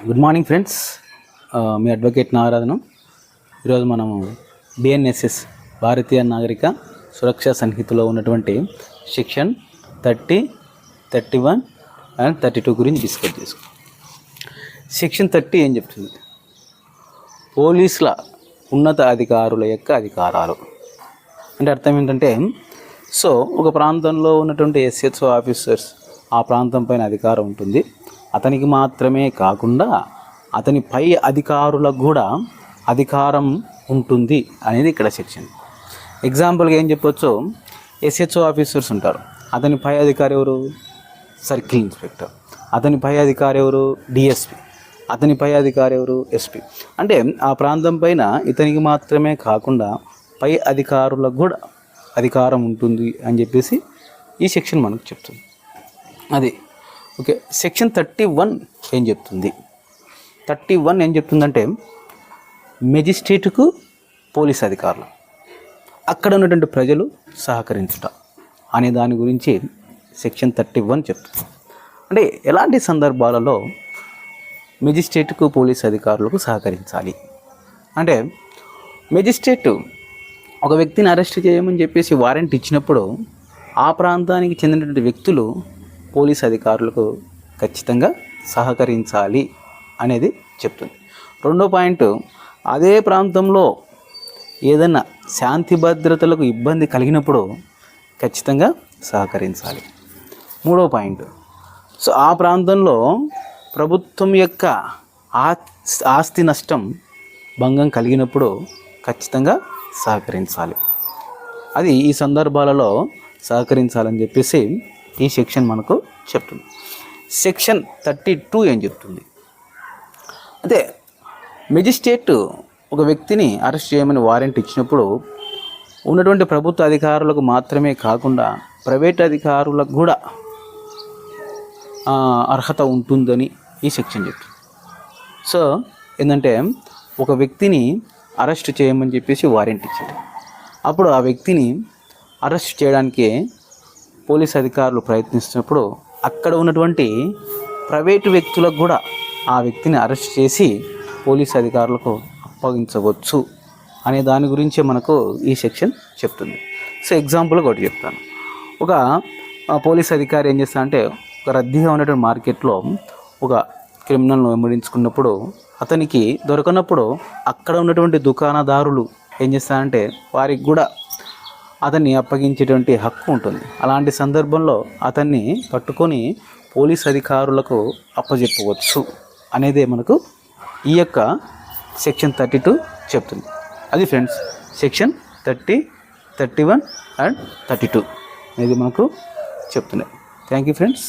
Good morning friends. మీ advocate Nagarajanam. ఈరోజు మనము బిఎన్ఎస్ఎస్ భారతీయ నాగరిక సురక్షా సంహితలో ఉన్నటువంటి సెక్షన్ 30, 31 అండ్ 32 గురించి డిస్కస్ చేసుకుంటాం. సెక్షన్ 30 ఏం చెప్తుంది? పోలీసుల ఉన్నత అధికారుల యొక్క అధికారాలు. అంటే అర్థం ఏంటంటే, సో ఒక ప్రాంతంలో ఉన్నటువంటి ఎస్హెచ్ఓ ఆఫీసర్స్ ఆ ప్రాంతం పైన అధికారం ఉంటుంది. అతనికి మాత్రమే కాకుండా అతని పై అధికారులకు కూడా అధికారం ఉంటుంది అనేది ఇక్కడ సెక్షన్. ఎగ్జాంపుల్గా ఏం చెప్పొచ్చు, ఎస్హెచ్ఓ ఆఫీసర్స్ ఉంటారు. అతని పై అధికారి ఎవరు? Circle inspector. అతని పై అధికారి ఎవరు? డిఎస్పి. అతని పై అధికారి ఎవరు? ఎస్పి. అంటే ఆ ప్రాంతం పైన ఇతనికి మాత్రమే కాకుండా పై అధికారులకు కూడా అధికారం ఉంటుంది అని చెప్పేసి ఈ సెక్షన్ మనకు చెప్తుంది. అది ఓకే. సెక్షన్ 31 ఏం చెప్తుంది? 31 ఏం చెప్తుందంటే, మెజిస్ట్రేటుకు పోలీస్ అధికారులు అక్కడ ఉన్నటువంటి ప్రజలు సహకరించుట అనే దాని గురించి సెక్షన్ 31 చెప్తుంది. అంటే ఎలాంటి సందర్భాలలో మెజిస్ట్రేటుకు పోలీస్ అధికారులకు సహకరించాలి అంటే, మెజిస్ట్రేటు ఒక వ్యక్తిని అరెస్ట్ చేయమని చెప్పేసి వారెంట్ ఇచ్చినప్పుడు ఆ ప్రాంతానికి చెందినటువంటి వ్యక్తులు పోలీస్ అధికారులకు ఖచ్చితంగా సహకరించాలి అనేది చెప్తుంది. రెండో పాయింట్, అదే ప్రాంతంలో ఏదైనా శాంతి భద్రతలకు ఇబ్బంది కలిగినప్పుడు ఖచ్చితంగా సహకరించాలి. మూడో పాయింట్, సో ఆ ప్రాంతంలో ప్రభుత్వం యొక్క ఆస్తి నష్టం భంగం కలిగినప్పుడు ఖచ్చితంగా సహకరించాలి. అది ఈ సందర్భాలలో సహకరించాలని చెప్పేసి ఈ సెక్షన్ మనకు చెప్తుంది. సెక్షన్ 32 ఏం చెప్తుంది? అదే మెజిస్ట్రేట్ ఒక వ్యక్తిని అరెస్ట్ చేయమని వారెంట్ ఇచ్చినప్పుడు ఉన్నటువంటి ప్రభుత్వ అధికారులకు మాత్రమే కాకుండా ప్రైవేట్ అధికారులకు కూడా అర్హత ఉంటుందని ఈ సెక్షన్ చెప్తుంది. సో ఏంటంటే, ఒక వ్యక్తిని అరెస్ట్ చేయమని చెప్పేసి వారెంట్ ఇచ్చాడు. అప్పుడు ఆ వ్యక్తిని అరెస్ట్ చేయడానికి పోలీస్ అధికారులు ప్రయత్నిస్తున్నప్పుడు అక్కడ ఉన్నటువంటి ప్రైవేటు వ్యక్తులకు కూడా ఆ వ్యక్తిని అరెస్ట్ చేసి పోలీస్ అధికారులకు అప్పగించవచ్చు అనే దాని గురించే మనకు ఈ సెక్షన్ చెప్తుంది. సో ఎగ్జాంపుల్గా ఒకటి చెప్తాను. ఒక పోలీస్ అధికారి ఏం చేస్తాడంటే, ఒక రద్దీగా ఉన్నటువంటి మార్కెట్లో ఒక క్రిమినల్ను వెంబడించుకున్నప్పుడు అతనికి దొరకనప్పుడు అక్కడ ఉన్నటువంటి దుకాణదారులు ఏం చేస్తారంటే వారికి కూడా అతన్ని అప్పగించేటువంటి హక్కు ఉంటుంది. అలాంటి సందర్భంలో అతన్ని పట్టుకొని పోలీస్ అధికారులకు అప్పజెప్పవచ్చు అనేదే మనకు ఈ యొక్క సెక్షన్ 32 చెప్తుంది. అది ఫ్రెండ్స్, సెక్షన్ 30, 31 అండ్ 32 అనేది మనకు చెప్తున్నాయి. Thank you friends.